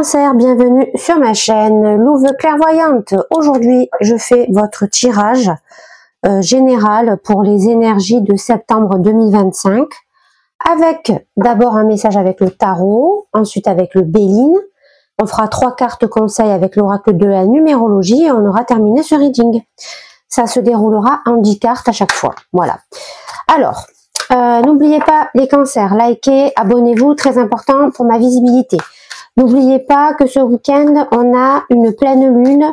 Cancer, bienvenue sur ma chaîne Louve Clairvoyante. Aujourd'hui, je fais votre tirage général pour les énergies de septembre 2025 avec d'abord un message avec le tarot, ensuite avec le Béline. On fera 3 cartes conseils avec l'oracle de la numérologie et on aura terminé ce reading. Ça se déroulera en 10 cartes à chaque fois. Voilà. Alors, n'oubliez pas les cancers, likez, abonnez-vous, très important pour ma visibilité. N'oubliez pas que ce week-end, on a une pleine lune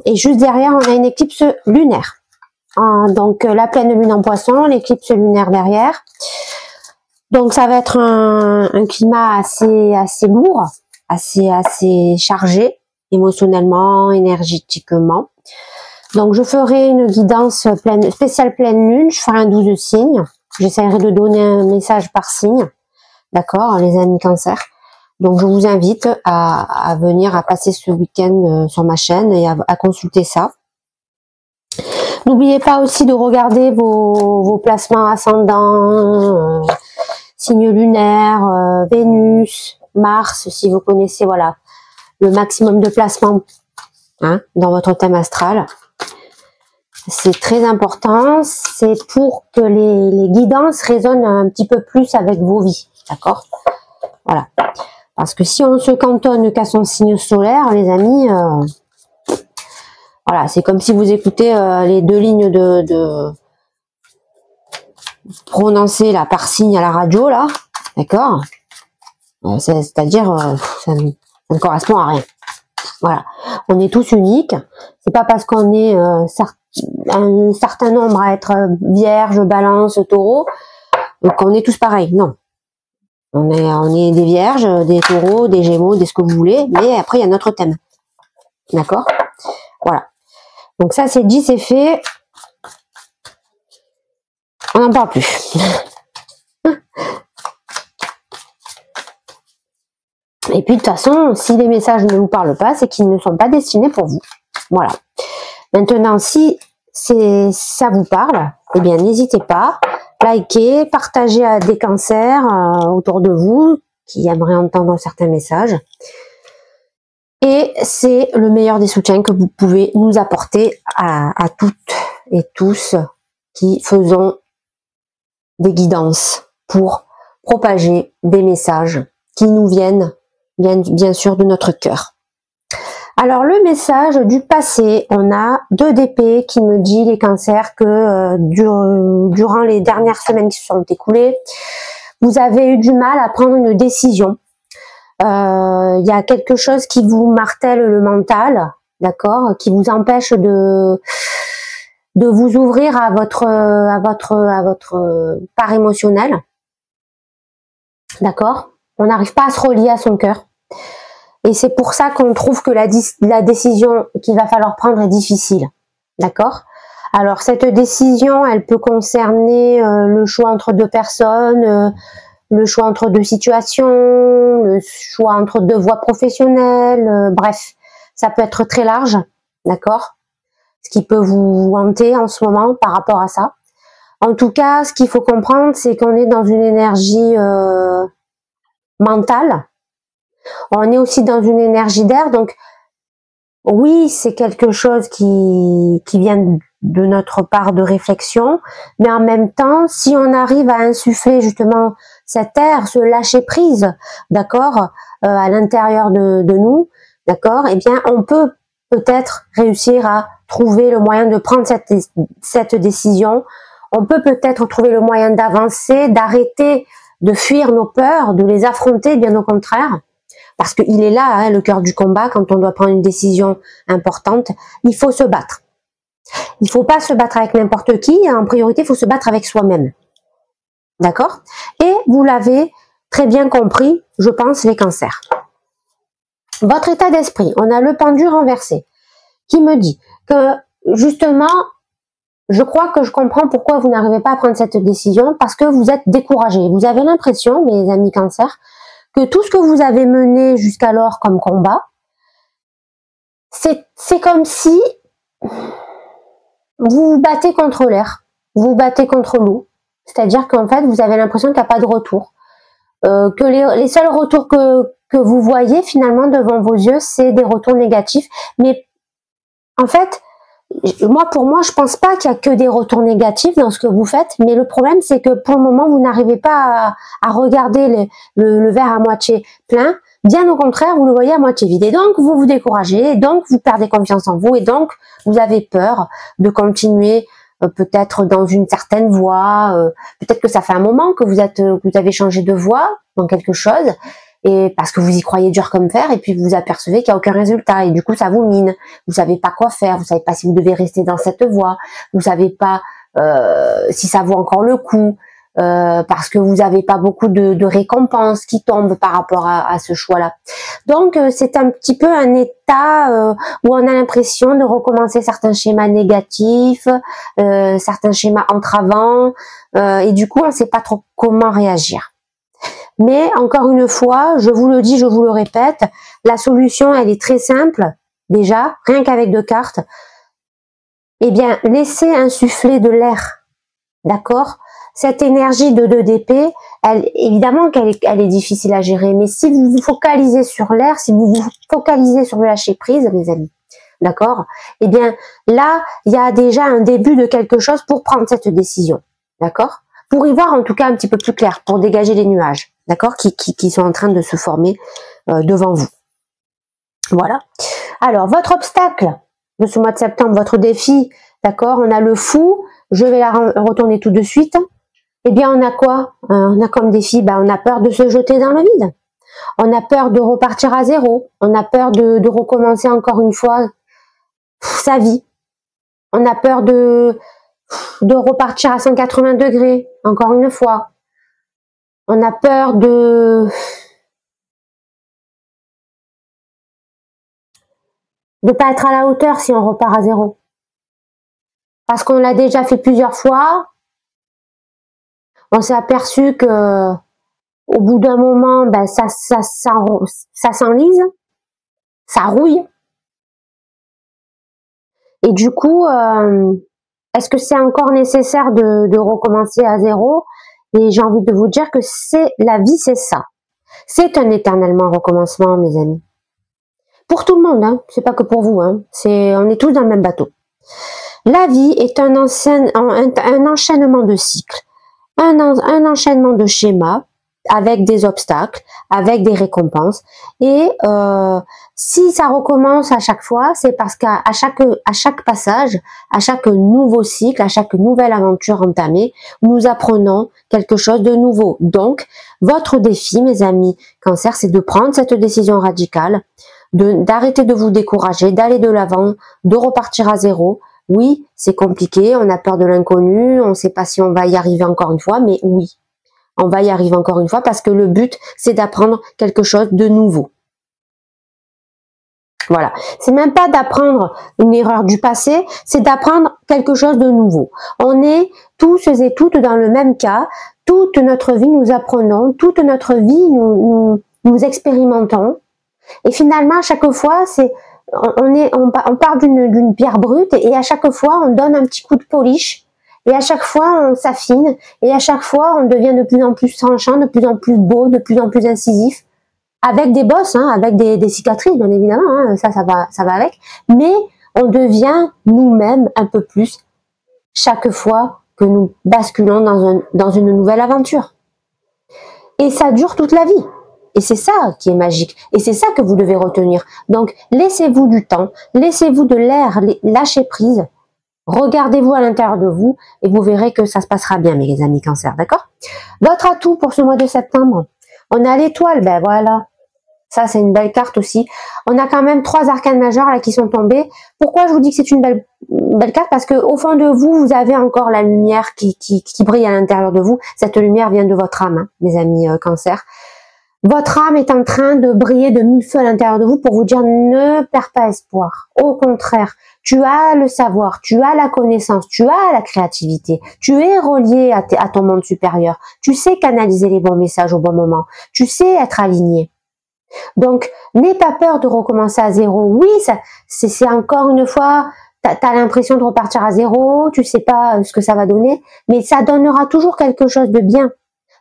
et juste derrière, on a une éclipse lunaire. Donc, la pleine lune en poisson, l'éclipse lunaire derrière. Donc, ça va être un climat assez lourd, assez chargé, émotionnellement, énergétiquement. Donc, je ferai une guidance spéciale pleine lune. Je ferai un 12 signes. J'essaierai de donner un message par signe. D'accord, les amis cancer. Donc, je vous invite à venir, à passer ce week-end sur ma chaîne et à consulter ça. N'oubliez pas aussi de regarder vos placements ascendants, signes lunaires, Vénus, Mars, si vous connaissez, voilà, le maximum de placements dans votre thème astral. C'est très important, c'est pour que les guidances résonnent un petit peu plus avec vos vies, d'accord? Voilà. Parce que si on se cantonne qu'à son signe solaire, les amis, voilà, c'est comme si vous écoutez les 2 lignes de prononcer là par signe à la radio, là, d'accord? C'est-à-dire, ça ne correspond à rien. Voilà, on est tous uniques. C'est pas parce qu'on est un certain nombre à être vierge, balance, taureau, qu'on est tous pareils. Non. On est des vierges, des taureaux, des gémeaux, des ce que vous voulez, mais après il y a notre thème. D'accord? Voilà. Donc ça c'est dit, c'est fait. On n'en parle plus. Et puis de toute façon, si les messages ne vous parlent pas, c'est qu'ils ne sont pas destinés pour vous. Voilà. Maintenant, si ça vous parle, eh bien n'hésitez pas. Likez, partagez à des cancers autour de vous qui aimeraient entendre certains messages. Et c'est le meilleur des soutiens que vous pouvez nous apporter à toutes et tous qui faisons des guidances pour propager des messages qui nous viennent bien sûr de notre cœur. Alors le message du passé, on a 2 d'épée qui me dit les cancers que durant les dernières semaines qui se sont écoulées, vous avez eu du mal à prendre une décision. Il y a quelque chose qui vous martèle le mental, d'accord, qui vous empêche de vous ouvrir à votre part émotionnelle, d'accord. On n'arrive pas à se relier à son cœur. Et c'est pour ça qu'on trouve que la décision qu'il va falloir prendre est difficile. D'accord? Alors, cette décision, elle peut concerner le choix entre 2 personnes, le choix entre 2 situations, le choix entre 2 voies professionnelles, bref, ça peut être très large, d'accord? Ce qui peut vous hanter en ce moment par rapport à ça. En tout cas, ce qu'il faut comprendre, c'est qu'on est dans une énergie mentale. On est aussi dans une énergie d'air, donc oui, c'est quelque chose qui vient de notre part de réflexion, mais en même temps, si on arrive à insuffler justement cet air, ce lâcher prise, d'accord, à l'intérieur de nous, d'accord, eh bien, on peut peut-être réussir à trouver le moyen de prendre cette décision. On peut peut-être trouver le moyen d'avancer, d'arrêter de fuir nos peurs, de les affronter, bien au contraire. Parce qu'il est là, le cœur du combat, quand on doit prendre une décision importante, il faut se battre. Il ne faut pas se battre avec n'importe qui, en priorité, il faut se battre avec soi-même. D'accord? Et vous l'avez très bien compris, je pense, les cancers. Votre état d'esprit, on a le pendu renversé, qui me dit que, justement, je crois que je comprends pourquoi vous n'arrivez pas à prendre cette décision, parce que vous êtes découragé. Vous avez l'impression, mes amis cancers, que tout ce que vous avez mené jusqu'alors comme combat, c'est comme si vous vous battez contre l'air, vous vous battez contre l'eau. C'est-à-dire qu'en fait, vous avez l'impression qu'il n'y a pas de retour. Que les seuls retours que que vous voyez finalement devant vos yeux, c'est des retours négatifs. Mais en fait, pour moi, je pense pas qu'il y a que des retours négatifs dans ce que vous faites. Mais le problème, c'est que pour le moment, vous n'arrivez pas à regarder le verre à moitié plein. Bien au contraire, vous le voyez à moitié vide. Et donc, vous vous découragez, et donc, vous perdez confiance en vous, et donc, vous avez peur de continuer peut-être dans une certaine voie. Peut-être que ça fait un moment que vous avez changé de voie dans quelque chose, et parce que vous y croyez dur comme fer, et puis vous apercevez qu'il n'y a aucun résultat, et du coup, ça vous mine. Vous savez pas quoi faire, vous savez pas si vous devez rester dans cette voie, vous savez pas si ça vaut encore le coup. Parce que vous n'avez pas beaucoup de récompenses qui tombent par rapport à ce choix-là. Donc, c'est un petit peu un état où on a l'impression de recommencer certains schémas négatifs, certains schémas entravants, et du coup, on ne sait pas trop comment réagir. Mais, encore une fois, je vous le dis, je vous le répète, la solution, elle est très simple, déjà, rien qu'avec 2 cartes. Eh bien, laissez insuffler de l'air, d'accord ? Cette énergie de 2 d'épée, évidemment qu'elle est difficile à gérer, mais si vous vous focalisez sur l'air, si vous vous focalisez sur le lâcher prise, mes amis, d'accord? Eh bien, là, il y a déjà un début de quelque chose pour prendre cette décision, d'accord? Pour y voir en tout cas un petit peu plus clair, pour dégager les nuages, d'accord? Qui sont en train de se former devant vous. Voilà. Alors, votre obstacle de ce mois de septembre, votre défi, d'accord? On a le fou, je vais la retourner tout de suite. Eh bien, on a quoi? On a comme défi, on a peur de se jeter dans le vide. On a peur de repartir à zéro. On a peur de recommencer encore une fois sa vie. On a peur de repartir à 180 degrés, encore une fois. On a peur de pas être à la hauteur si on repart à zéro. Parce qu'on l'a déjà fait plusieurs fois. On s'est aperçu que au bout d'un moment, ça s'enlise, ça rouille. Et du coup, est-ce que c'est encore nécessaire de recommencer à zéro? Et j'ai envie de vous dire que la vie, c'est ça. C'est un éternellement recommencement, mes amis. Pour tout le monde, hein. C'est pas que pour vous, hein. On est tous dans le même bateau. La vie est un enchaînement de cycles, un enchaînement de schémas, avec des obstacles, avec des récompenses. Et si ça recommence à chaque fois, c'est parce qu'à chaque passage, à chaque nouveau cycle, à chaque nouvelle aventure entamée, nous apprenons quelque chose de nouveau. Donc, votre défi, mes amis Cancer, c'est de prendre cette décision radicale, d'arrêter de vous décourager, d'aller de l'avant, de repartir à zéro. Oui, c'est compliqué, on a peur de l'inconnu, on ne sait pas si on va y arriver encore une fois, mais oui. On va y arriver encore une fois parce que le but, c'est d'apprendre quelque chose de nouveau. Voilà. C'est même pas d'apprendre une erreur du passé, c'est d'apprendre quelque chose de nouveau. On est tous et toutes dans le même cas. Toute notre vie, nous apprenons. Toute notre vie, nous expérimentons. Et finalement, à chaque fois, on part d'une pierre brute et à chaque fois, on donne un petit coup de polish. Et à chaque fois, on s'affine, et à chaque fois, on devient de plus en plus tranchant, de plus en plus beau, de plus en plus incisif, avec des bosses, hein, avec des cicatrices, bien évidemment, hein, ça va avec, mais on devient nous-mêmes un peu plus chaque fois que nous basculons dans une nouvelle aventure. Et ça dure toute la vie. Et c'est ça qui est magique. Et c'est ça que vous devez retenir. Donc, laissez-vous du temps, laissez-vous de l'air, lâchez prise. Regardez-vous à l'intérieur de vous et vous verrez que ça se passera bien, mes amis Cancer, d'accord? Votre atout pour ce mois de septembre, on a l'étoile, voilà. Ça, c'est une belle carte aussi. On a quand même 3 arcanes majeures là qui sont tombées. Pourquoi je vous dis que c'est une belle carte? Parce que au fond de vous, vous avez encore la lumière qui brille à l'intérieur de vous. Cette lumière vient de votre âme, hein, mes amis Cancer. Votre âme est en train de briller de 1000 feux à l'intérieur de vous pour vous dire ne perds pas espoir. Au contraire, tu as le savoir, tu as la connaissance, tu as la créativité, tu es relié à ton monde supérieur, tu sais canaliser les bons messages au bon moment, tu sais être aligné. Donc, n'aie pas peur de recommencer à zéro. Oui, c'est encore une fois, t'as l'impression de repartir à zéro, tu sais pas ce que ça va donner, mais ça donnera toujours quelque chose de bien.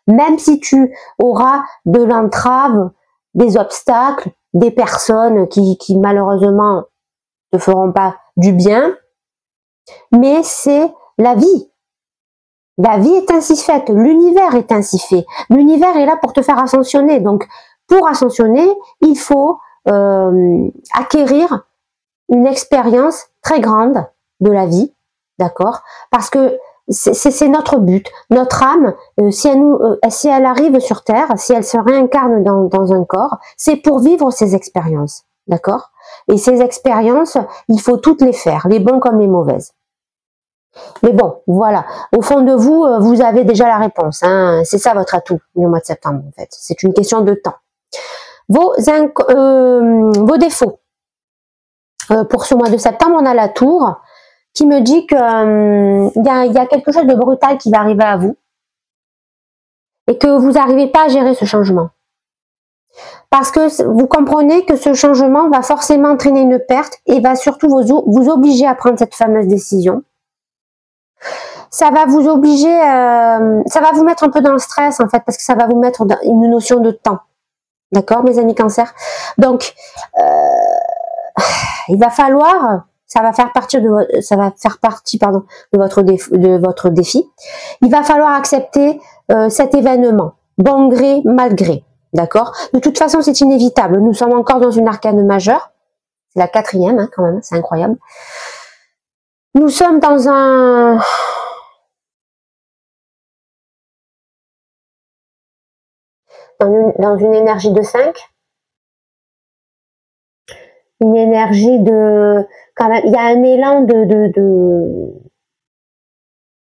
Même si tu auras de l'entrave, des obstacles, des personnes qui malheureusement ne feront pas du bien, mais c'est la vie. La vie est ainsi faite, l'univers est ainsi fait. L'univers est là pour te faire ascensionner. Donc, pour ascensionner, il faut acquérir une expérience très grande de la vie, d'accord? Parce que c'est notre but. Notre âme, si elle arrive sur Terre, si elle se réincarne dans un corps, c'est pour vivre ces expériences, d'accord? Et ces expériences, il faut toutes les faire, les bonnes comme les mauvaises. Mais bon, voilà. Au fond de vous, vous avez déjà la réponse. Hein. C'est ça votre atout le mois de septembre, en fait. C'est une question de temps. Vos défauts. Pour ce mois de septembre, on a la tour qui me dit que y a quelque chose de brutal qui va arriver à vous et que vous n'arrivez pas à gérer ce changement. Parce que vous comprenez que ce changement va forcément entraîner une perte et va surtout vous obliger à prendre cette fameuse décision. Ça va vous obliger, ça va vous mettre un peu dans le stress en fait, parce que ça va vous mettre dans une notion de temps. D'accord, mes amis Cancer? Donc, il va falloir, ça va faire partie de votre défi. Il va falloir accepter cet événement, bon gré, mal gré. D'accord? De toute façon, c'est inévitable. Nous sommes encore dans une arcane majeure. C'est la 4e, hein, quand même, c'est incroyable. Nous sommes dans dans une énergie de 5. Une énergie de, quand même, il y a un élan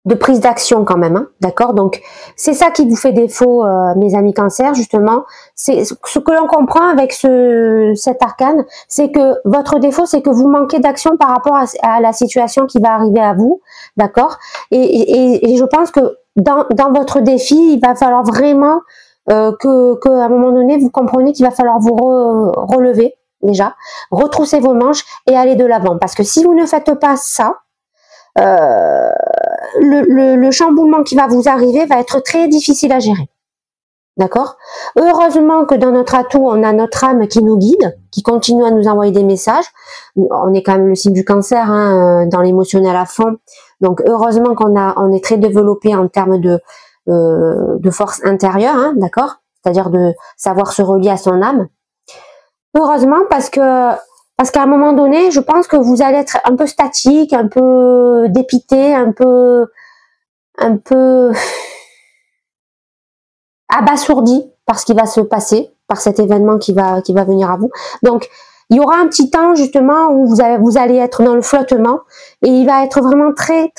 de prise d'action quand même, hein, d'accord? Donc, c'est ça qui vous fait défaut, mes amis Cancer, justement. C'est ce que l'on comprend avec cet arcane, c'est que votre défaut, c'est que vous manquez d'action par rapport à la situation qui va arriver à vous, d'accord? Et je pense que dans votre défi, il va falloir vraiment que à un moment donné, vous comprenez qu'il va falloir vous relever, déjà, retrousser vos manches et aller de l'avant. Parce que si vous ne faites pas ça, le chamboulement qui va vous arriver va être très difficile à gérer. D'accord? Heureusement que dans notre atout, on a notre âme qui nous guide, qui continue à nous envoyer des messages. On est quand même le signe du Cancer, hein, dans l'émotionnel à fond. Donc heureusement on est très développé en termes de force intérieure, hein, d'accord? C'est-à-dire de savoir se relier à son âme. Heureusement parce qu'à un moment donné, je pense que vous allez être un peu statique, un peu dépité, un peu abasourdi par ce qui va se passer, par cet événement qui va venir à vous. Donc, il y aura un petit temps justement où vous allez être dans le flottement et il va être vraiment très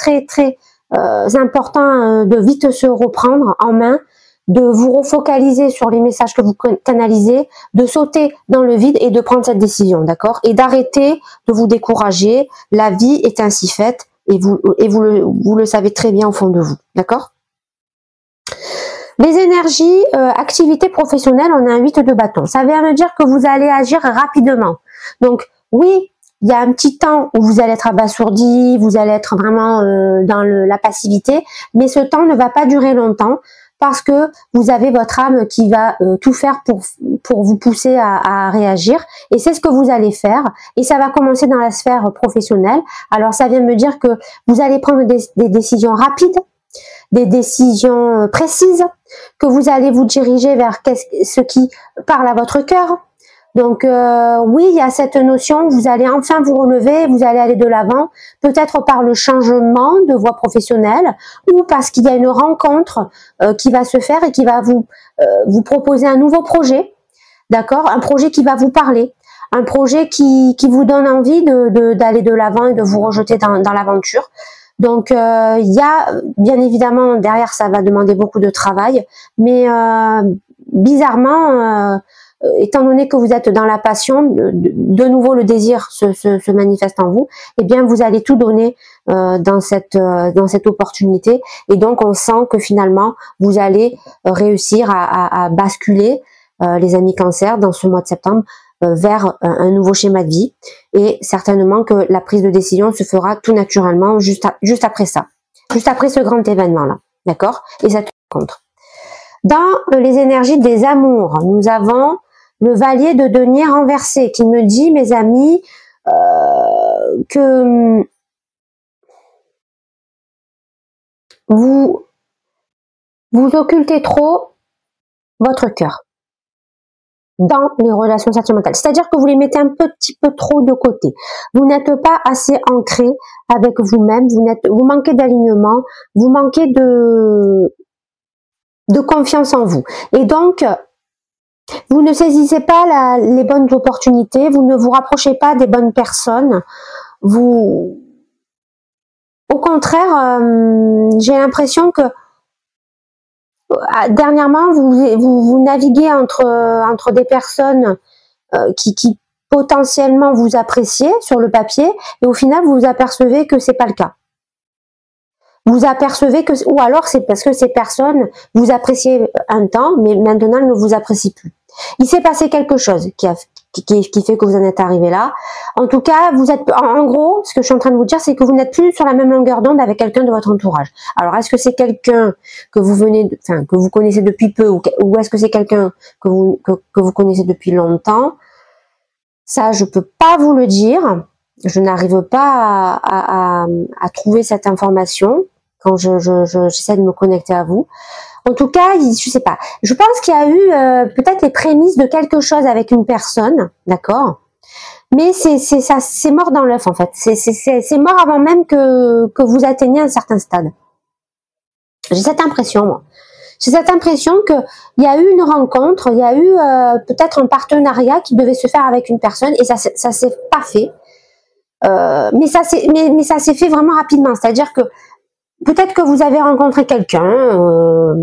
important de vite se reprendre en main, de vous refocaliser sur les messages que vous canalisez, de sauter dans le vide et de prendre cette décision, d'accord? Et d'arrêter de vous décourager. La vie est ainsi faite et vous le savez très bien au fond de vous, d'accord? Les énergies, activités professionnelles, on a un 8 de bâton. Ça veut dire que vous allez agir rapidement. Donc, oui, il y a un petit temps où vous allez être abasourdi, vous allez être vraiment dans la passivité, mais ce temps ne va pas durer longtemps parce que vous avez votre âme qui va tout faire pour vous pousser à réagir. Et c'est ce que vous allez faire. Et ça va commencer dans la sphère professionnelle. Alors, ça vient me dire que vous allez prendre des décisions rapides, des décisions précises, que vous allez vous diriger vers ce qui parle à votre cœur. Donc oui, il y a cette notion, vous allez enfin vous relever, vous allez aller de l'avant, peut-être par le changement de voie professionnelle ou parce qu'il y a une rencontre qui va se faire et qui va vous proposer un nouveau projet, d'accord? Un projet qui va vous parler, un projet qui vous donne envie d'aller de l'avant et de vous rejeter dans l'aventure. Donc, il y a, bien évidemment, derrière, ça va demander beaucoup de travail, mais bizarrement, étant donné que vous êtes dans la passion, de nouveau le désir se manifeste en vous, eh bien, vous allez tout donner dans cette opportunité, et donc on sent que finalement, vous allez réussir à basculer, les amis Cancer, dans ce mois de septembre, vers un nouveau schéma de vie, et certainement que la prise de décision se fera tout naturellement juste après ça, juste après ce grand événement là, d'accord? Et cette rencontre. Dans les énergies des amours, nous avons le Valier de denier renversé qui me dit, mes amis, que vous occultez trop votre cœur dans les relations sentimentales. C'est-à-dire que vous les mettez un petit peu trop de côté. Vous n'êtes pas assez ancré avec vous-même, vous manquez d'alignement, vous manquez de confiance en vous. Et donc, vous ne saisissez pas les bonnes opportunités, vous ne vous rapprochez pas des bonnes personnes. Au contraire, j'ai l'impression que dernièrement, vous naviguez entre des personnes qui potentiellement vous appréciez sur le papier, et au final, vous vous apercevez que c'est pas le cas. Vous apercevez que, ou alors c'est parce que ces personnes vous appréciez un temps, mais maintenant elles ne vous apprécient plus. Il s'est passé quelque chose qui fait que vous en êtes arrivé là. En tout cas, vous êtes, en gros, ce que je suis en train de vous dire, c'est que vous n'êtes plus sur la même longueur d'onde avec quelqu'un de votre entourage. Alors, est-ce que c'est quelqu'un que que vous connaissez depuis peu, ou est-ce que c'est quelqu'un que vous connaissez depuis longtemps? Ça, je peux pas vous le dire. Je n'arrive pas à trouver cette information quand j'essaie de me connecter à vous. En tout cas, je sais pas. Je pense qu'il y a eu peut-être les prémices de quelque chose avec une personne, d'accord. Mais c'est mort dans l'œuf en fait. C'est mort avant même que vous atteigniez un certain stade. J'ai cette impression, moi. J'ai cette impression que il y a eu une rencontre, il y a eu peut-être un partenariat qui devait se faire avec une personne et ça s'est pas fait. Mais ça s'est fait vraiment rapidement. C'est-à-dire que peut-être que vous avez rencontré quelqu'un,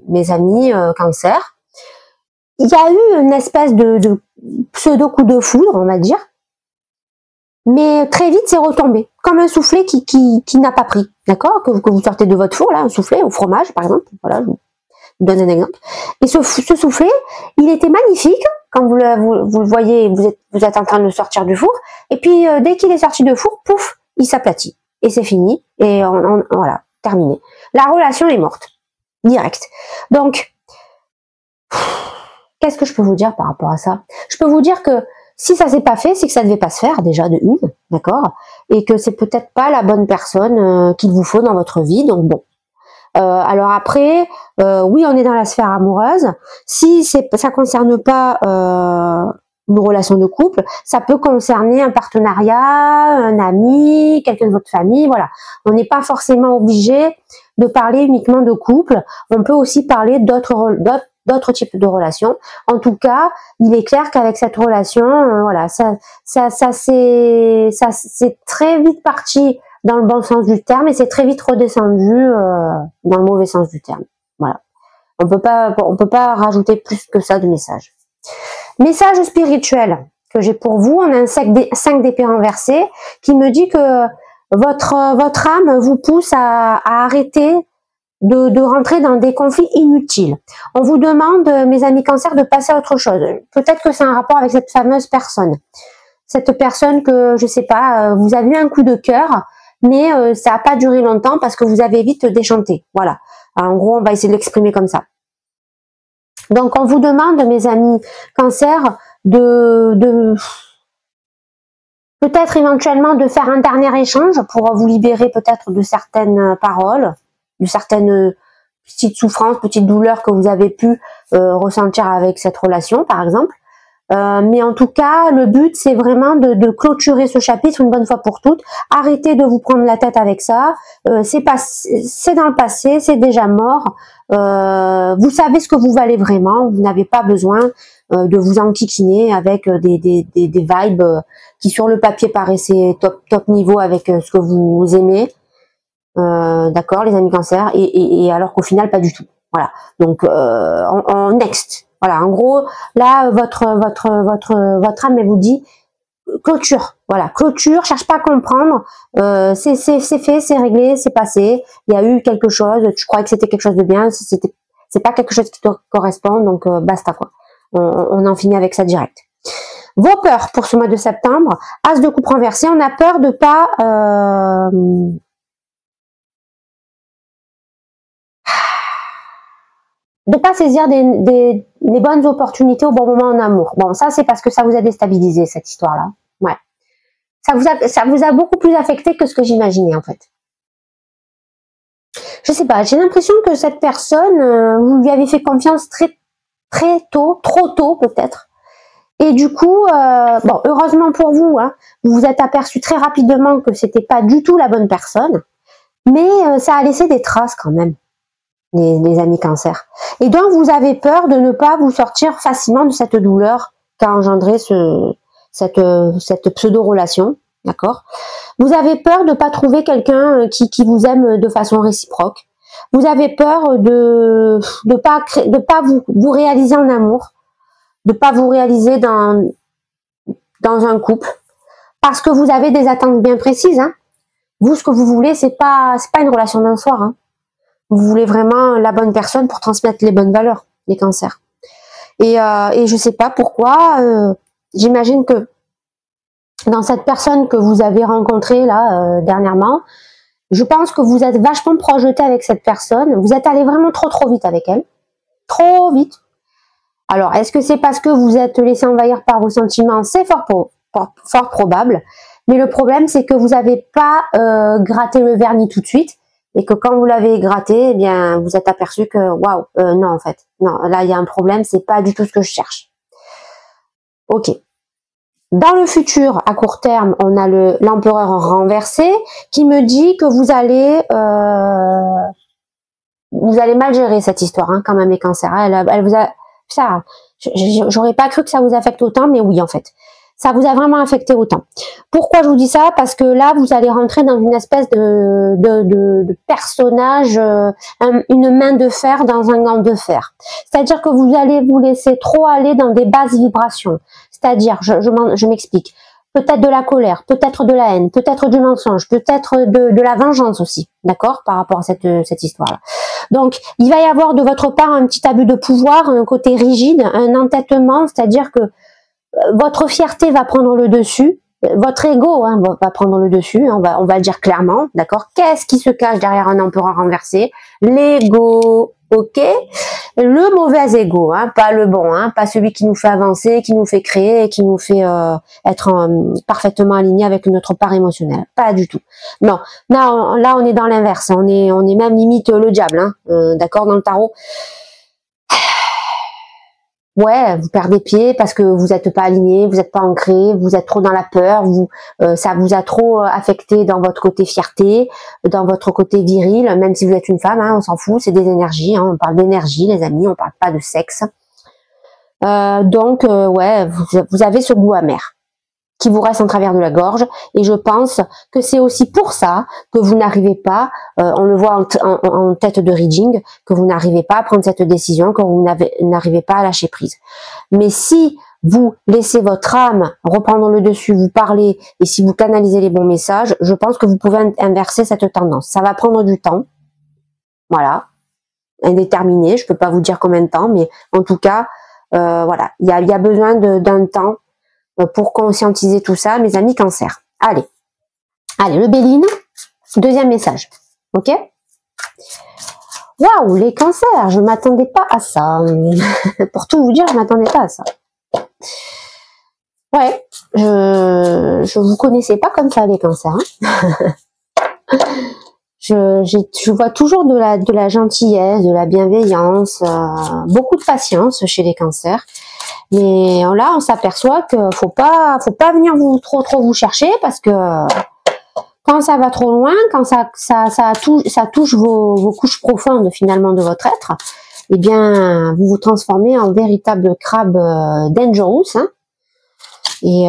mes amis cancer. Il y a eu une espèce de pseudo coup de foudre, on va dire. Mais très vite, c'est retombé. Comme un soufflet qui n'a pas pris. D'accord, que vous sortez de votre four, là, un soufflet au fromage, par exemple. Voilà, je vous donne un exemple. Et ce soufflet, il était magnifique. Quand vous le voyez, vous êtes en train de sortir du four. Et puis, dès qu'il est sorti du four, pouf, il s'aplatit. Et c'est fini. Et voilà, terminé. La relation est morte. Direct. Donc, qu'est-ce que je peux vous dire par rapport à ça? Je peux vous dire que si ça s'est pas fait, c'est que ça devait pas se faire déjà de une, d'accord? Et que c'est peut-être pas la bonne personne qu'il vous faut dans votre vie. Donc bon. Alors après, oui, on est dans la sphère amoureuse. Si ça concerne pas une relation de couple, ça peut concerner un partenariat, un ami, quelqu'un de votre famille, voilà. On n'est pas forcément obligé de parler uniquement de couple. On peut aussi parler d'autres types de relations. En tout cas, il est clair qu'avec cette relation, voilà, ça c'est très vite parti dans le bon sens du terme et c'est très vite redescendu dans le mauvais sens du terme. Voilà. On peut pas rajouter plus que ça de message. Message spirituel que j'ai pour vous, on a un 5 d'épée renversé qui me dit que votre âme vous pousse à arrêter de rentrer dans des conflits inutiles. On vous demande, mes amis cancer, de passer à autre chose. Peut-être que c'est un rapport avec cette fameuse personne. Cette personne que, je sais pas, vous avez eu un coup de cœur, mais ça n'a pas duré longtemps parce que vous avez vite déchanté. Voilà. Alors, en gros, on va essayer de l'exprimer comme ça. Donc, on vous demande, mes amis cancer, de peut-être éventuellement de faire un dernier échange pour vous libérer peut-être de certaines paroles, de certaines petites souffrances, petites douleurs que vous avez pu ressentir avec cette relation, par exemple. Mais en tout cas, le but, c'est vraiment de clôturer ce chapitre une bonne fois pour toutes. Arrêtez de vous prendre la tête avec ça. C'est dans le passé, c'est déjà mort. Vous savez ce que vous valez vraiment. Vous n'avez pas besoin de vous enquiquiner avec des vibes qui sur le papier paraissaient top niveau avec ce que vous aimez. D'accord, les amis cancer, et alors qu'au final, pas du tout. Voilà. Donc, en next. Voilà, en gros, là, votre âme, elle vous dit clôture. Voilà, clôture, cherche pas à comprendre. C'est fait, c'est réglé, c'est passé. Il y a eu quelque chose, tu croyais que c'était quelque chose de bien, c'est pas quelque chose qui te correspond, donc basta quoi. On en finit avec ça direct. Vos peurs pour ce mois de septembre, as de coupe renversé, on a peur de pas de pas saisir les bonnes opportunités au bon moment en amour. Bon, ça c'est parce que ça vous a déstabilisé cette histoire-là. Ouais. Ça vous a beaucoup plus affecté que ce que j'imaginais en fait. Je sais pas, j'ai l'impression que cette personne, vous lui avez fait confiance très tôt, trop tôt peut-être. Et du coup, bon, heureusement pour vous, hein, vous vous êtes aperçu très rapidement que c'était pas du tout la bonne personne, mais ça a laissé des traces quand même, les amis cancer. Et donc vous avez peur de ne pas vous sortir facilement de cette douleur qu'a engendré cette pseudo-relation, d'accord? Vous avez peur de ne pas trouver quelqu'un qui vous aime de façon réciproque. Vous avez peur de pas vous réaliser en amour, de pas vous réaliser dans un couple, parce que vous avez des attentes bien précises. Hein. Vous, ce que vous voulez, c'est pas une relation d'un soir. Hein. Vous voulez vraiment la bonne personne pour transmettre les bonnes valeurs, les cancers. Et je sais pas pourquoi. J'imagine que dans cette personne que vous avez rencontrée là dernièrement, je pense que vous êtes vachement projeté avec cette personne. Vous êtes allé vraiment trop vite avec elle, trop vite. Alors, est-ce que c'est parce que vous êtes laissé envahir par vos sentiments? C'est fort probable. Mais le problème, c'est que vous n'avez pas gratté le vernis tout de suite. Et que quand vous l'avez gratté, eh bien, vous êtes aperçu que, waouh, non, en fait. Non, là, il y a un problème, c'est pas du tout ce que je cherche. Ok. Dans le futur, à court terme, on a l'empereur renversé qui me dit que vous allez mal gérer cette histoire, hein, quand même, les cancers. Elle vous a... Ça, j'aurais pas cru que ça vous affecte autant, mais oui, en fait. Ça vous a vraiment affecté autant. Pourquoi je vous dis ça? Parce que là, vous allez rentrer dans une espèce de personnage, une main de fer dans un gant de fer. C'est-à-dire que vous allez vous laisser trop aller dans des basses vibrations. C'est-à-dire, je m'explique. Peut-être de la colère, peut-être de la haine, peut-être du mensonge, peut-être de la vengeance aussi, d'accord, par rapport à cette histoire-là. Donc, il va y avoir de votre part un petit abus de pouvoir, un côté rigide, un entêtement, c'est-à-dire que votre fierté va prendre le dessus, votre ego hein, va prendre le dessus, on va le dire clairement, d'accord. Qu'est-ce qui se cache derrière un empereur renversé? L'ego, ok. Le mauvais ego, hein, pas le bon, hein, pas celui qui nous fait avancer, qui nous fait créer, qui nous fait être parfaitement aligné avec notre part émotionnelle. Pas du tout. Non, là on est dans l'inverse, on est même limite le diable, hein, d'accord, dans le tarot. Ouais, vous perdez pied parce que vous n'êtes pas aligné, vous n'êtes pas ancré, vous êtes trop dans la peur, ça vous a trop affecté dans votre côté fierté, dans votre côté viril, même si vous êtes une femme, hein, on s'en fout, c'est des énergies, hein, on parle d'énergie les amis, on parle pas de sexe. Donc ouais, vous avez ce goût amer qui vous reste en travers de la gorge, et je pense que c'est aussi pour ça que vous n'arrivez pas, on le voit en tête de reading, que vous n'arrivez pas à prendre cette décision, que vous n'arrivez pas à lâcher prise. Mais si vous laissez votre âme reprendre le dessus, vous parlez, et si vous canalisez les bons messages, je pense que vous pouvez inverser cette tendance. Ça va prendre du temps, voilà, indéterminé, je peux pas vous dire combien de temps, mais en tout cas, voilà, il y a besoin d'un temps pour conscientiser tout ça, mes amis cancer. Allez, le Béline, deuxième message, ok? Waouh, les cancers, je m'attendais pas à ça. Pour tout vous dire, je m'attendais pas à ça. Ouais, je vous connaissais pas comme ça, les cancers. Hein. Je vois toujours de la gentillesse, de la bienveillance, beaucoup de patience chez les cancers. Mais là, on s'aperçoit que faut pas venir trop vous chercher, parce que quand ça va trop loin, quand ça touche vos couches profondes finalement de votre être, eh bien, vous vous transformez en véritable crabe dangerous. Hein. Et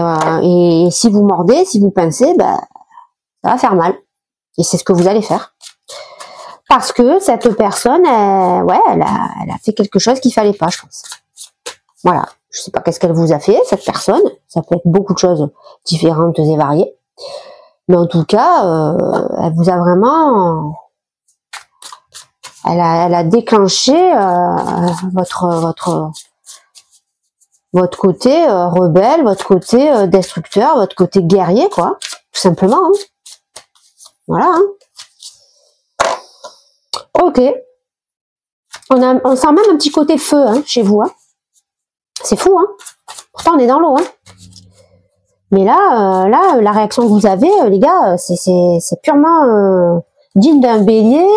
si vous mordez, si vous pincez, ben, ça va faire mal. Et c'est ce que vous allez faire. Parce que cette personne, elle a fait quelque chose qu'il fallait pas, je pense. Voilà. Je sais pas qu'est-ce qu'elle vous a fait, cette personne. Ça peut être beaucoup de choses différentes et variées. Mais en tout cas, elle vous a vraiment... Elle a déclenché votre côté rebelle, votre côté destructeur, votre côté guerrier, quoi. Tout simplement. Hein. Voilà. Hein. Ok. On sent même un petit côté feu hein, chez vous. Hein. C'est fou, hein. Pourtant, on est dans l'eau. Hein. Mais là, la réaction que vous avez, les gars, c'est purement digne d'un bélier,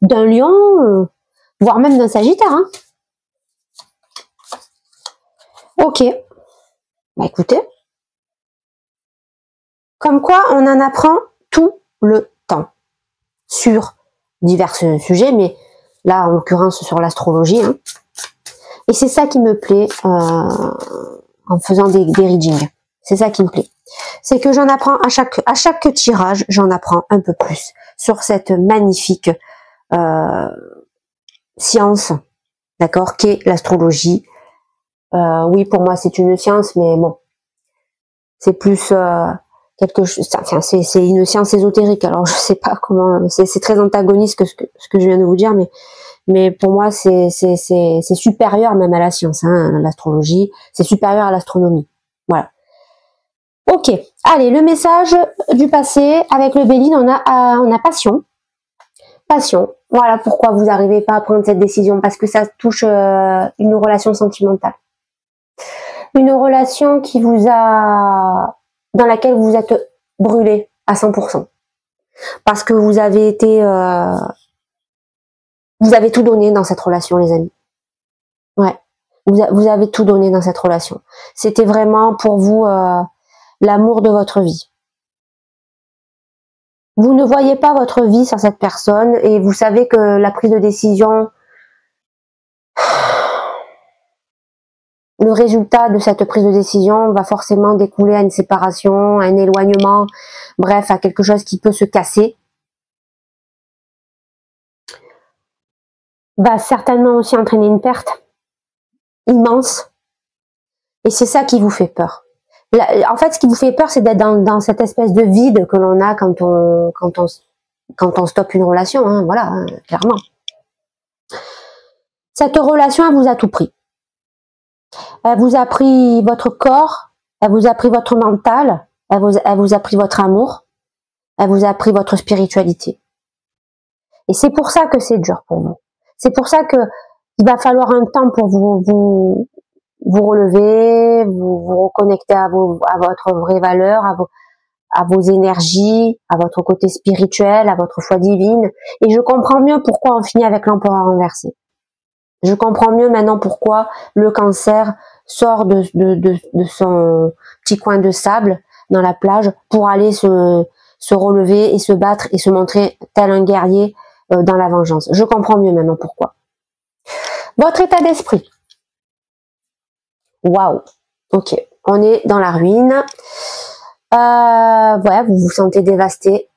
d'un lion, voire même d'un sagittaire. Hein. Ok. Bah écoutez. Comme quoi, on en apprend tout le temps. Sur divers sujets, mais là, en l'occurrence, sur l'astrologie. Hein. Et c'est ça qui me plaît en faisant des readings. C'est ça qui me plaît. C'est que j'en apprends à chaque tirage, j'en apprends un peu plus sur cette magnifique science, d'accord, qu'est l'astrologie. Oui, pour moi, c'est une science, mais bon, c'est plus quelque chose. Enfin, c'est une science ésotérique. Alors, je sais pas comment. C'est très antagoniste ce que je viens de vous dire, mais pour moi, c'est supérieur même à la science, hein, l'astrologie. C'est supérieur à l'astronomie. Voilà. Ok, allez, le message du passé, avec le Béline, on a passion. Passion, voilà pourquoi vous n'arrivez pas à prendre cette décision, parce que ça touche une relation sentimentale. Une relation dans laquelle vous êtes brûlé à 100%. Parce que vous avez été... vous avez tout donné dans cette relation, les amis. Ouais, vous avez tout donné dans cette relation. C'était vraiment pour vous... l'amour de votre vie. Vous ne voyez pas votre vie sans cette personne et vous savez que la prise de décision, le résultat de cette prise de décision va forcément découler à une séparation, à un éloignement, bref, à quelque chose qui peut se casser. Va certainement aussi entraîner une perte immense. Et c'est ça qui vous fait peur. En fait, ce qui vous fait peur, c'est d'être dans cette espèce de vide que l'on a quand on stoppe une relation, hein, voilà, hein, clairement. Cette relation, elle vous a tout pris. Elle vous a pris votre corps, elle vous a pris votre mental, elle vous a pris votre amour, elle vous a pris votre spiritualité. Et c'est pour ça que c'est dur pour vous. C'est pour ça que il va falloir un temps pour vous relever, vous reconnecter à votre vraie valeur, à vos énergies, à votre côté spirituel, à votre foi divine. Et je comprends mieux pourquoi on finit avec l'empereur renversé. Je comprends mieux maintenant pourquoi le Cancer sort de son petit coin de sable dans la plage pour aller se relever et se battre et se montrer tel un guerrier dans la vengeance. Je comprends mieux maintenant pourquoi. Votre état d'esprit. Waouh. Ok. On est dans la ruine. Voilà, vous vous sentez dévasté.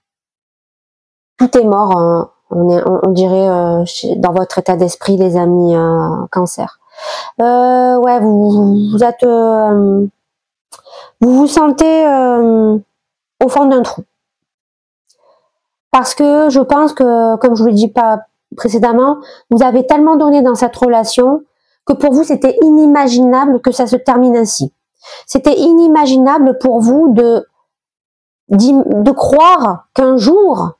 Tout est mort. Hein. On dirait dans votre état d'esprit, les amis Cancer. Ouais, vous êtes, vous vous sentez au fond d'un trou. Parce que je pense que, comme je vous l'ai dit pas précédemment, vous avez tellement donné dans cette relation que pour vous c'était inimaginable que ça se termine ainsi. C'était inimaginable pour vous de croire qu'un jour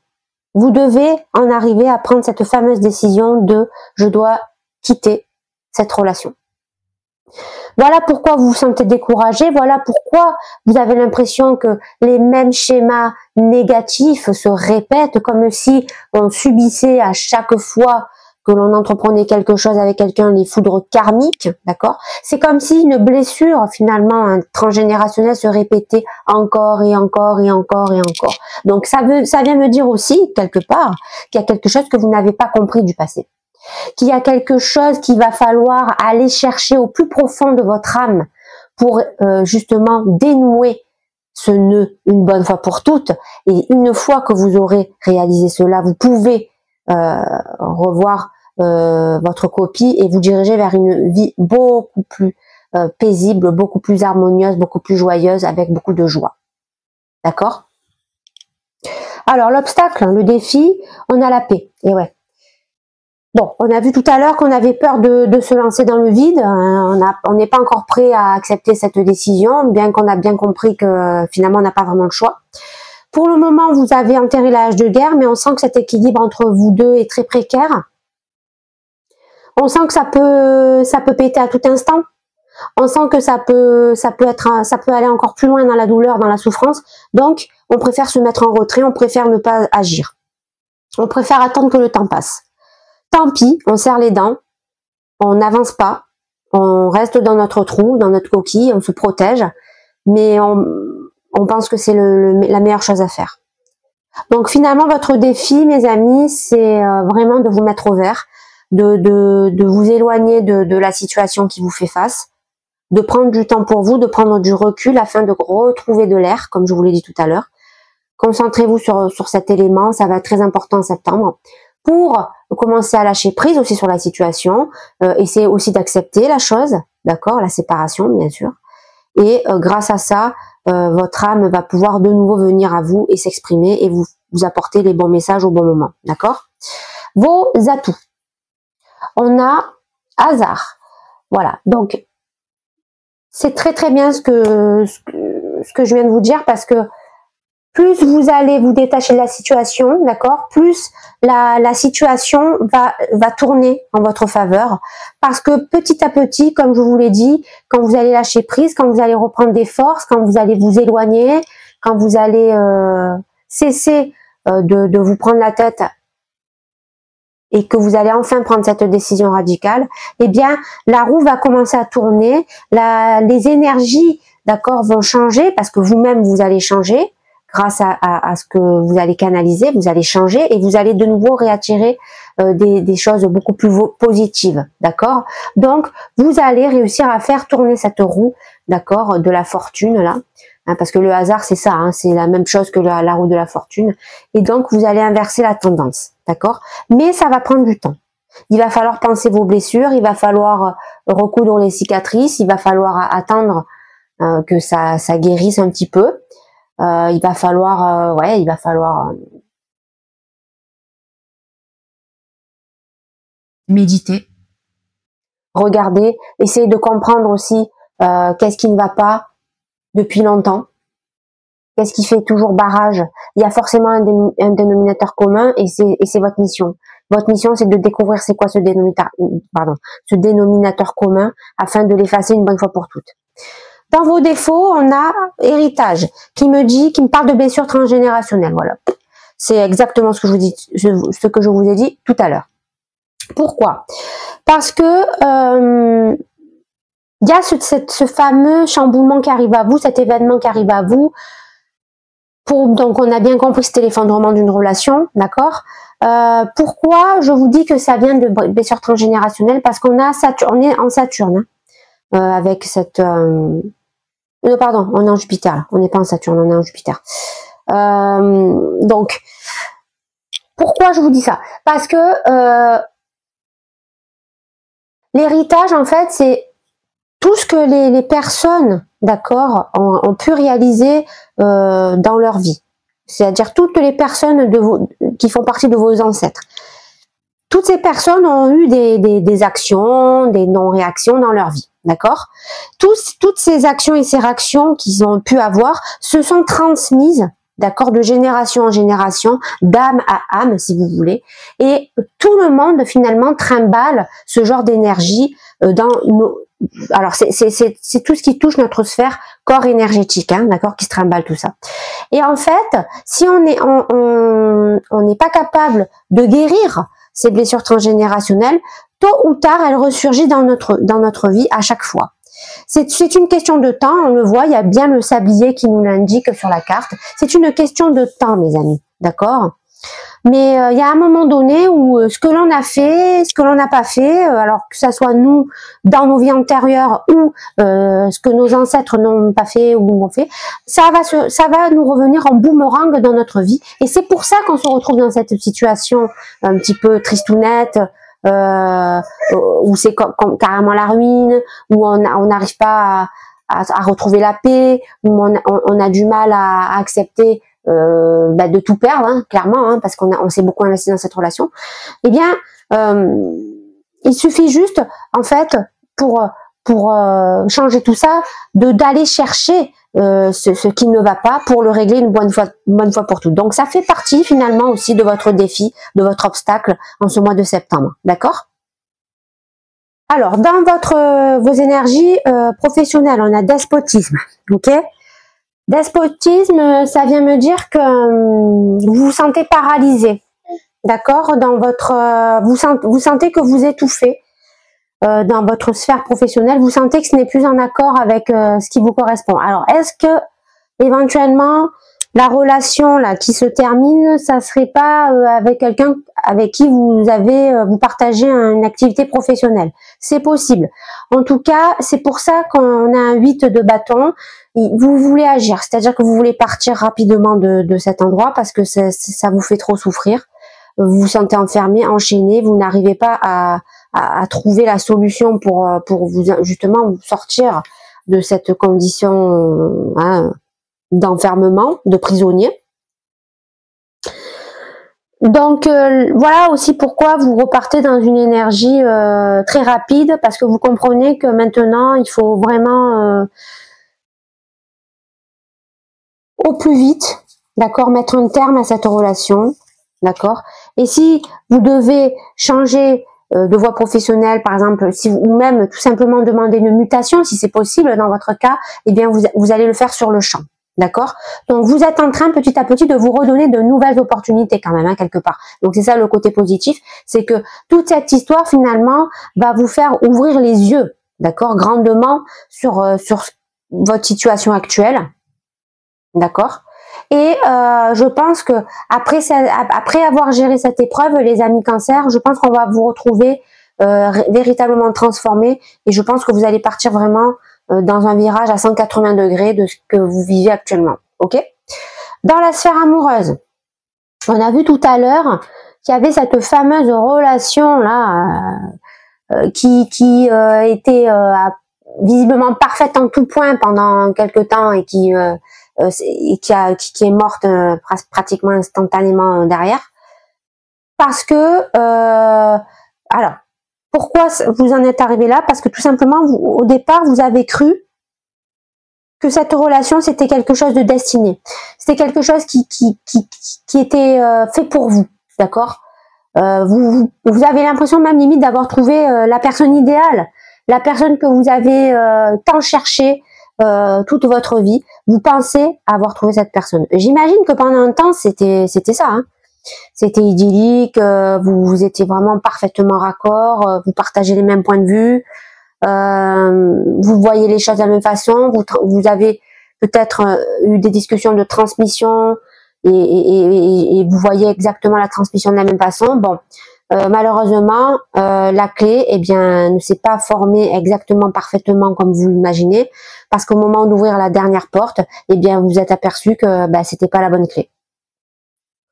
vous devez en arriver à prendre cette fameuse décision de je dois quitter cette relation. Voilà pourquoi vous vous sentez découragé, voilà pourquoi vous avez l'impression que les mêmes schémas négatifs se répètent, comme si on subissait à chaque fois que l'on entreprenait quelque chose avec quelqu'un les foudres karmiques, d'accord? C'est comme si une blessure finalement transgénérationnelle se répétait encore et encore et encore et encore. Donc ça vient me dire aussi quelque part qu'il y a quelque chose que vous n'avez pas compris du passé. Qu'il y a quelque chose qu'il va falloir aller chercher au plus profond de votre âme pour justement dénouer ce nœud une bonne fois pour toutes. Et une fois que vous aurez réalisé cela, vous pouvez revoir votre copie et vous diriger vers une vie beaucoup plus paisible, beaucoup plus harmonieuse, beaucoup plus joyeuse, avec beaucoup de joie. D'accord? Alors l'obstacle, le défi, on a la paix. Et ouais. Bon, on a vu tout à l'heure qu'on avait peur de se lancer dans le vide. On n'est pas encore prêt à accepter cette décision, bien qu'on a bien compris que finalement on n'a pas vraiment le choix. Pour le moment, vous avez enterré la hache de guerre, mais on sent que cet équilibre entre vous deux est très précaire. On sent que ça peut péter à tout instant. On sent que ça peut aller encore plus loin dans la douleur, dans la souffrance. Donc, on préfère se mettre en retrait, on préfère ne pas agir. On préfère attendre que le temps passe. Tant pis, on serre les dents, on n'avance pas, on reste dans notre trou, dans notre coquille, on se protège, mais on pense que c'est la meilleure chose à faire. Donc finalement, votre défi, mes amis, c'est vraiment de vous mettre au vert, de vous éloigner de la situation qui vous fait face, de prendre du temps pour vous, de prendre du recul afin de retrouver de l'air, comme je vous l'ai dit tout à l'heure. Concentrez-vous sur cet élément, ça va être très important en septembre, pour commencer à lâcher prise aussi sur la situation, essayer aussi d'accepter la chose, d'accord, la séparation bien sûr, et grâce à ça, votre âme va pouvoir de nouveau venir à vous et s'exprimer et vous apporter les bons messages au bon moment, d'accord. Vos atouts, on a hasard, voilà, donc c'est très très bien ce que je viens de vous dire, parce que plus vous allez vous détacher de la situation, d'accord, plus la situation va tourner en votre faveur, parce que petit à petit, comme je vous l'ai dit, quand vous allez lâcher prise, quand vous allez reprendre des forces, quand vous allez vous éloigner, quand vous allez cesser de vous prendre la tête et que vous allez enfin prendre cette décision radicale, eh bien la roue va commencer à tourner, les énergies, d'accord, vont changer, parce que vous-même vous allez changer. Grâce à ce que vous allez canaliser, vous allez changer et vous allez de nouveau réattirer des choses beaucoup plus positives, d'accord. Donc, vous allez réussir à faire tourner cette roue, d'accord, de la fortune là, hein, parce que le hasard c'est ça, hein, c'est la même chose que la roue de la fortune. Et donc, vous allez inverser la tendance, d'accord. Mais ça va prendre du temps. Il va falloir penser vos blessures, il va falloir recoudre les cicatrices, il va falloir attendre que ça guérisse un petit peu. Il va falloir, méditer, regarder, essayer de comprendre aussi qu'est-ce qui ne va pas depuis longtemps, qu'est-ce qui fait toujours barrage. Il y a forcément un dénominateur commun et c'est votre mission. Votre mission, c'est de découvrir c'est quoi ce dénominateur commun afin de l'effacer une bonne fois pour toutes. Dans vos défauts, on a héritage, qui me parle de blessures transgénérationnelles. Voilà, c'est exactement ce que je vous ai dit tout à l'heure. Pourquoi? Parce que il y a ce fameux chamboulement qui arrive à vous, cet événement qui arrive à vous. Donc on a bien compris que c'était l'effondrement d'une relation, d'accord. Pourquoi je vous dis que ça vient de blessures transgénérationnelles? Parce qu'on on est en Saturne, hein, avec cette non, pardon, on est en Jupiter, là. On n'est pas en Saturne, on est en Jupiter. Donc, pourquoi je vous dis ça? Parce que l'héritage, en fait, c'est tout ce que les personnes, d'accord, ont pu réaliser dans leur vie. C'est-à-dire toutes les personnes qui font partie de vos ancêtres. Toutes ces personnes ont eu des actions, des non-réactions dans leur vie, d'accord. Toutes ces actions et ces réactions qu'ils ont pu avoir se sont transmises, d'accord, de génération en génération, d'âme à âme, si vous voulez. Et tout le monde, finalement, trimballe ce genre d'énergie dans nos... Alors, c'est tout ce qui touche notre sphère corps énergétique, hein, d'accord, qui se trimballe tout ça. Et en fait, si on n'est pas capable de guérir ces blessures transgénérationnelles, tôt ou tard, elles ressurgissent dans notre vie à chaque fois. C'est une question de temps, on le voit, il y a bien le sablier qui nous l'indique sur la carte. C'est une question de temps, mes amis, d'accord? Mais il y a un moment donné où ce que l'on a fait, ce que l'on n'a pas fait, alors que ça soit nous dans nos vies antérieures ou ce que nos ancêtres n'ont pas fait ou ont fait, ça va nous revenir en boomerang dans notre vie. Et c'est pour ça qu'on se retrouve dans cette situation un petit peu tristounette, où c'est carrément la ruine, où on n'arrive pas à retrouver la paix, où on a du mal à accepter de tout perdre, hein, clairement, hein, parce qu'on s'est beaucoup investi dans cette relation. Eh bien, il suffit juste, en fait, pour changer tout ça, d'aller chercher ce qui ne va pas pour le régler une bonne fois pour toutes. Donc, ça fait partie finalement aussi de votre défi, de votre obstacle en ce mois de septembre. D'accord ? Alors, dans vos énergies professionnelles, on a despotisme, ok? Despotisme, ça vient me dire que vous vous sentez paralysé, d'accord? Dans votre, vous sentez que vous étouffez dans votre sphère professionnelle. Vous sentez que ce n'est plus en accord avec ce qui vous correspond. Alors, est-ce que éventuellement la relation là qui se termine, ça serait pas avec quelqu'un avec qui vous partagez une activité professionnelle? C'est possible. En tout cas, c'est pour ça qu'on a un 8 de bâton. Vous voulez agir, c'est-à-dire que vous voulez partir rapidement de cet endroit parce que ça vous fait trop souffrir. Vous vous sentez enfermé, enchaîné, vous n'arrivez pas à trouver la solution pour vous justement vous sortir de cette condition d'enfermement, de prisonnier. Donc voilà aussi pourquoi vous repartez dans une énergie très rapide, parce que vous comprenez que maintenant il faut vraiment au plus vite, d'accord, mettre un terme à cette relation, d'accord. Et si vous devez changer de voie professionnelle, par exemple, ou même tout simplement demander une mutation, si c'est possible dans votre cas, eh bien vous allez le faire sur le champ, d'accord. Donc vous êtes en train petit à petit de vous redonner de nouvelles opportunités quand même, quelque part. Donc c'est ça le côté positif, c'est que toute cette histoire finalement va vous faire ouvrir les yeux, d'accord, grandement sur votre situation actuelle. D'accord. Et je pense que après avoir géré cette épreuve, les amis cancer, je pense qu'on va vous retrouver véritablement transformés, et je pense que vous allez partir vraiment dans un virage à 180 degrés de ce que vous vivez actuellement. Ok. Dans la sphère amoureuse, on a vu tout à l'heure qu'il y avait cette fameuse relation là qui était visiblement parfaite en tout point pendant quelque temps et qui est morte pratiquement instantanément derrière, parce que alors pourquoi vous en êtes arrivé là? Parce que tout simplement au départ vous avez cru que cette relation c'était quelque chose de destiné, c'était quelque chose qui était fait pour vous, d'accord. Vous avez l'impression même limite d'avoir trouvé la personne idéale, la personne que vous avez tant cherché toute votre vie. Vous pensez avoir trouvé cette personne. J'imagine que pendant un temps c'était ça, hein. C'était idyllique, vous étiez vraiment parfaitement raccord, vous partagez les mêmes points de vue, vous voyez les choses de la même façon, vous avez peut-être eu des discussions de transmission et vous voyez exactement la transmission de la même façon. Bon, malheureusement, la clé, eh bien, ne s'est pas formée exactement parfaitement comme vous l'imaginez, parce qu'au moment d'ouvrir la dernière porte, eh bien, vous êtes aperçu que c'était pas la bonne clé.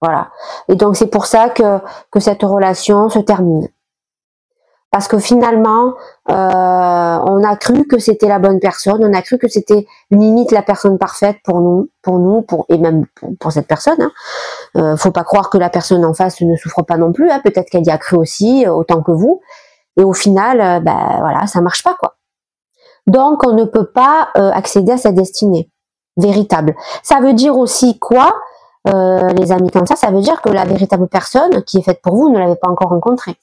Voilà. Et donc c'est pour ça que cette relation se termine. Parce que finalement, on a cru que c'était la bonne personne, on a cru que c'était limite la personne parfaite pour nous, et même pour cette personne. Hein. Faut pas croire que la personne en face ne souffre pas non plus. Hein. Peut-être qu'elle y a cru aussi, autant que vous. Et au final, voilà, ça marche pas, quoi. Donc on ne peut pas accéder à sa destinée véritable. Ça veut dire aussi quoi, les amis comme ça veut dire que la véritable personne qui est faite pour vous ne l'avez pas encore rencontrée.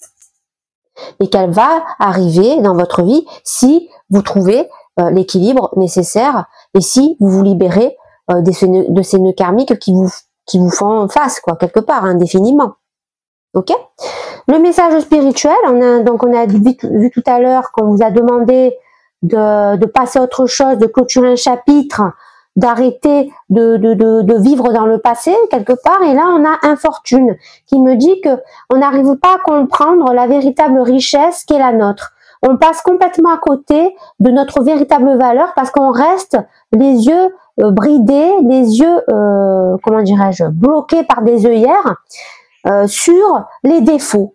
Et qu'elle va arriver dans votre vie si vous trouvez l'équilibre nécessaire et si vous vous libérez de ces nœuds karmiques qui vous font face, quoi, quelque part, indéfiniment. Ok. Le message spirituel, on a vu tout à l'heure qu'on vous a demandé de passer à autre chose, de clôturer un chapitre, d'arrêter de vivre dans le passé quelque part. Et là on a Infortune qui me dit que on n'arrive pas à comprendre la véritable richesse qu'est la nôtre. On passe complètement à côté de notre véritable valeur parce qu'on reste les yeux bridés, les yeux comment dirais-je, bloqués par des œillères sur les défauts,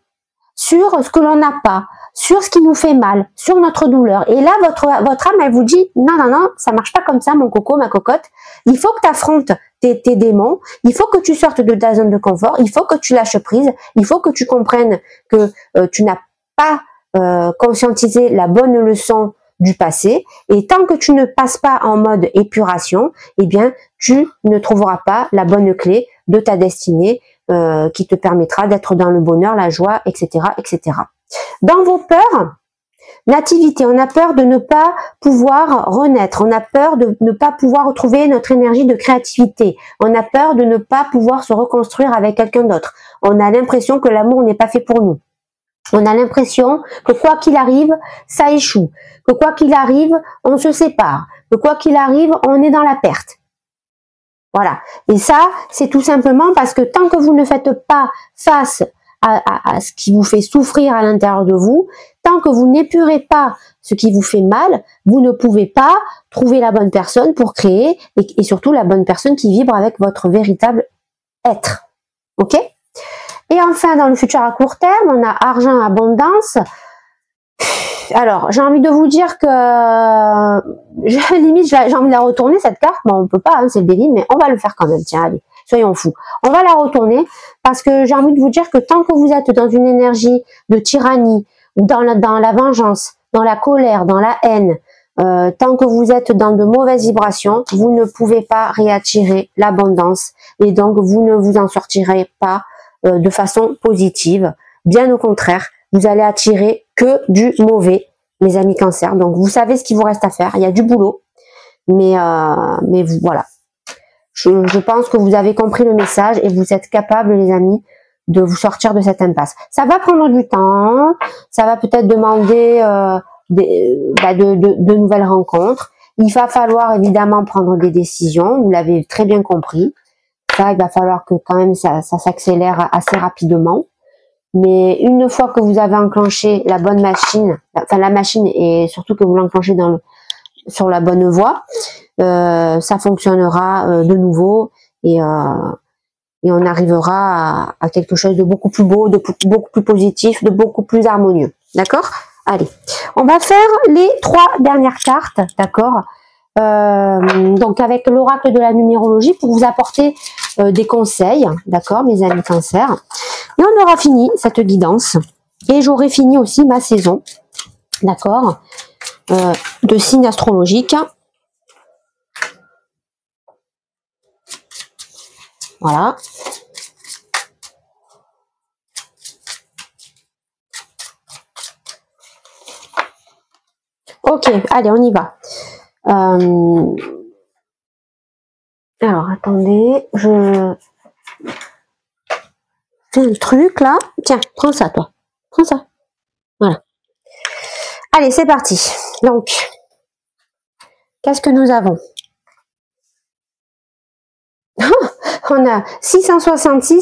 sur ce que l'on n'a pas, sur ce qui nous fait mal, sur notre douleur. Et là, votre âme, elle vous dit, non, ça marche pas comme ça, mon coco, ma cocotte. Il faut que tu affrontes tes démons, il faut que tu sortes de ta zone de confort, il faut que tu lâches prise, il faut que tu comprennes que tu n'as pas conscientisé la bonne leçon du passé. Et tant que tu ne passes pas en mode épuration, eh bien, tu ne trouveras pas la bonne clé de ta destinée qui te permettra d'être dans le bonheur, la joie, etc., etc. Dans vos peurs, Nativité, on a peur de ne pas pouvoir renaître, on a peur de ne pas pouvoir retrouver notre énergie de créativité, on a peur de ne pas pouvoir se reconstruire avec quelqu'un d'autre, on a l'impression que l'amour n'est pas fait pour nous, on a l'impression que quoi qu'il arrive, ça échoue, que quoi qu'il arrive, on se sépare, que quoi qu'il arrive, on est dans la perte. Voilà, et ça, c'est tout simplement parce que tant que vous ne faites pas face à ce qui vous fait souffrir à l'intérieur de vous, tant que vous n'épurez pas ce qui vous fait mal, vous ne pouvez pas trouver la bonne personne pour créer et surtout la bonne personne qui vibre avec votre véritable être. Ok? Et enfin, dans le futur à court terme, on a argent, abondance. Alors, j'ai envie de vous dire que limite, j'ai envie de la retourner cette carte. Bon, on peut pas, hein, c'est le débile, mais on va le faire quand même. Tiens, allez, soyons fous. On va la retourner parce que j'ai envie de vous dire que tant que vous êtes dans une énergie de tyrannie, ou dans la vengeance, dans la colère, dans la haine, tant que vous êtes dans de mauvaises vibrations, vous ne pouvez pas réattirer l'abondance et donc vous ne vous en sortirez pas de façon positive. Bien au contraire, vous allez attirer que du mauvais, mes amis Cancer. Donc vous savez ce qu'il vous reste à faire. Il y a du boulot, mais voilà. Je pense que vous avez compris le message et vous êtes capables, les amis, de vous sortir de cette impasse. Ça va prendre du temps, ça va peut-être demander de nouvelles rencontres. Il va falloir évidemment prendre des décisions, vous l'avez très bien compris. Ça, il va falloir que quand même ça s'accélère assez rapidement. Mais une fois que vous avez enclenché la bonne machine, enfin la machine et surtout que vous l'enclenchez sur la bonne voie, ça fonctionnera de nouveau et on arrivera à quelque chose de beaucoup plus beau, de beaucoup plus positif, de beaucoup plus harmonieux. D'accord? Allez, on va faire les 3 dernières cartes, d'accord? Donc avec l'oracle de la numérologie pour vous apporter des conseils, d'accord, mes amis Cancer. Et on aura fini cette guidance et j'aurai fini aussi ma saison, d'accord, de signes astrologiques. Voilà. Ok, allez, on y va. Alors, attendez, je fais un truc là. Tiens, prends ça, toi. Prends ça. Voilà. Allez, c'est parti. Donc, qu'est-ce que nous avons? On a 666,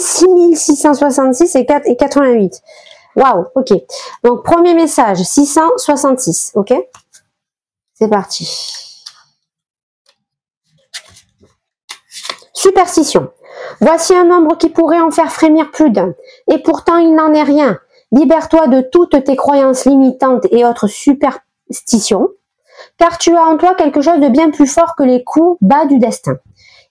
6666 et 88. Waouh, ok. Donc, premier message, 666, ok? C'est parti. Superstition. Voici un nombre qui pourrait en faire frémir plus d'un. Et pourtant, il n'en est rien. Libère-toi de toutes tes croyances limitantes et autres superstitions, car tu as en toi quelque chose de bien plus fort que les coups bas du destin.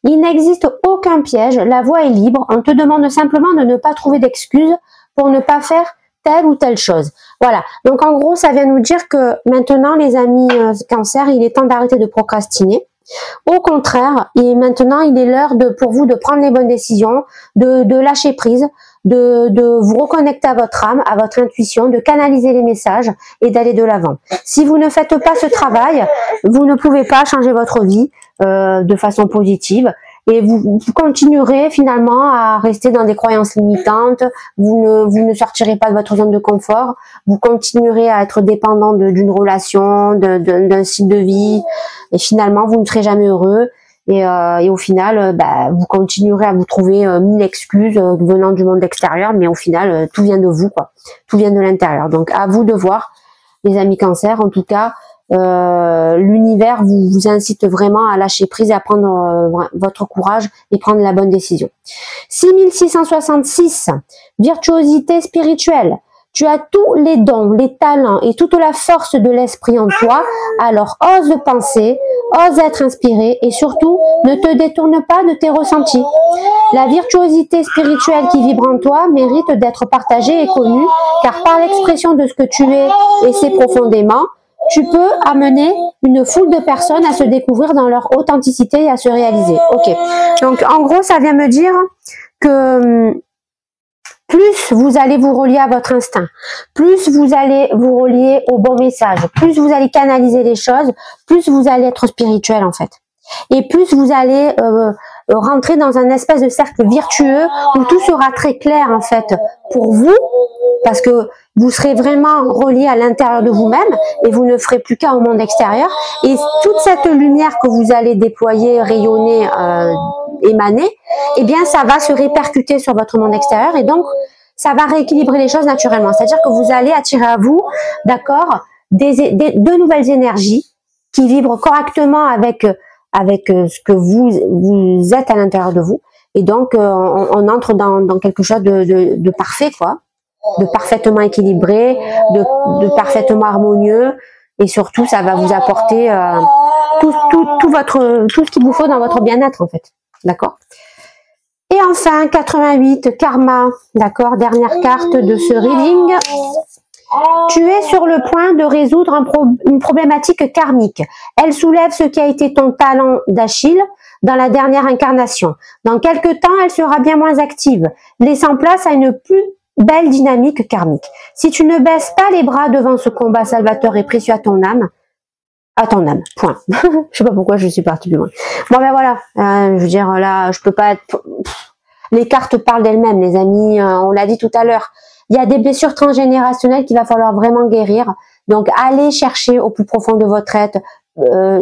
Il n'existe aucun piège, la voie est libre, on te demande simplement de ne pas trouver d'excuses pour ne pas faire telle ou telle chose. Voilà, donc en gros, ça vient nous dire que maintenant, les amis Cancer, il est temps d'arrêter de procrastiner. Au contraire, maintenant, il est l'heure pour vous de prendre les bonnes décisions, de lâcher prise, de vous reconnecter à votre âme, à votre intuition, de canaliser les messages et d'aller de l'avant. Si vous ne faites pas ce travail, vous ne pouvez pas changer votre vie de façon positive et vous continuerez finalement à rester dans des croyances limitantes, vous ne sortirez pas de votre zone de confort, vous continuerez à être dépendant d'une relation, d'un style de vie et finalement vous ne serez jamais heureux. Et au final, vous continuerez à vous trouver 1000 excuses venant du monde extérieur, mais au final, tout vient de vous, quoi. Tout vient de l'intérieur. Donc, à vous de voir, les amis Cancer. En tout cas, l'univers vous incite vraiment à lâcher prise et à prendre votre courage et prendre la bonne décision. 6666, virtuosité spirituelle. Tu as tous les dons, les talents et toute la force de l'esprit en toi, alors ose penser, ose être inspiré et surtout ne te détourne pas de tes ressentis. La virtuosité spirituelle qui vibre en toi mérite d'être partagée et connue, car par l'expression de ce que tu es et c'est profondément, tu peux amener une foule de personnes à se découvrir dans leur authenticité et à se réaliser. Ok, donc en gros ça vient me dire que plus vous allez vous relier à votre instinct, plus vous allez vous relier au bon message, plus vous allez canaliser les choses, plus vous allez être spirituel en fait. Et plus vous allez rentrer dans un espèce de cercle virtueux où tout sera très clair en fait pour vous, parce que vous serez vraiment relié à l'intérieur de vous-même et vous ne ferez plus qu'à au monde extérieur. Et toute cette lumière que vous allez déployer, rayonner, émaner, eh bien ça va se répercuter sur votre monde extérieur et donc ça va rééquilibrer les choses naturellement. C'est-à-dire que vous allez attirer à vous, d'accord, de nouvelles énergies qui vibrent correctement avec ce que vous êtes à l'intérieur de vous. Et donc on entre dans quelque chose de parfait, quoi, de parfaitement équilibré, de parfaitement harmonieux, et surtout ça va vous apporter tout ce qu'il vous faut dans votre bien-être en fait, d'accord. Et enfin 88 karma, d'accord, dernière carte de ce reading. Tu es sur le point de résoudre une problématique karmique. Elle soulève ce qui a été ton talent d'Achille dans la dernière incarnation. Dans quelque temps, elle sera bien moins active, laissant place à une plus belle dynamique karmique. Si tu ne baisses pas les bras devant ce combat salvateur et précieux à ton âme, point. Je sais pas pourquoi je suis partie plus loin. Bon ben voilà, je veux dire là, je peux pas être... Les cartes parlent d'elles-mêmes, les amis, on l'a dit tout à l'heure. Il y a des blessures transgénérationnelles qu'il va falloir vraiment guérir. Donc, allez chercher au plus profond de votre être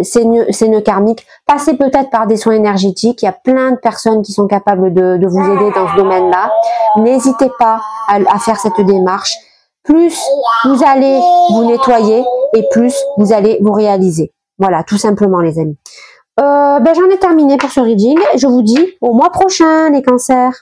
ces nœuds karmiques. Passez peut-être par des soins énergétiques. Il y a plein de personnes qui sont capables de vous aider dans ce domaine-là. N'hésitez pas à faire cette démarche. Plus vous allez vous nettoyer et plus vous allez vous réaliser. Voilà, tout simplement les amis. J'en ai terminé pour ce reading. Je vous dis au mois prochain les cancers.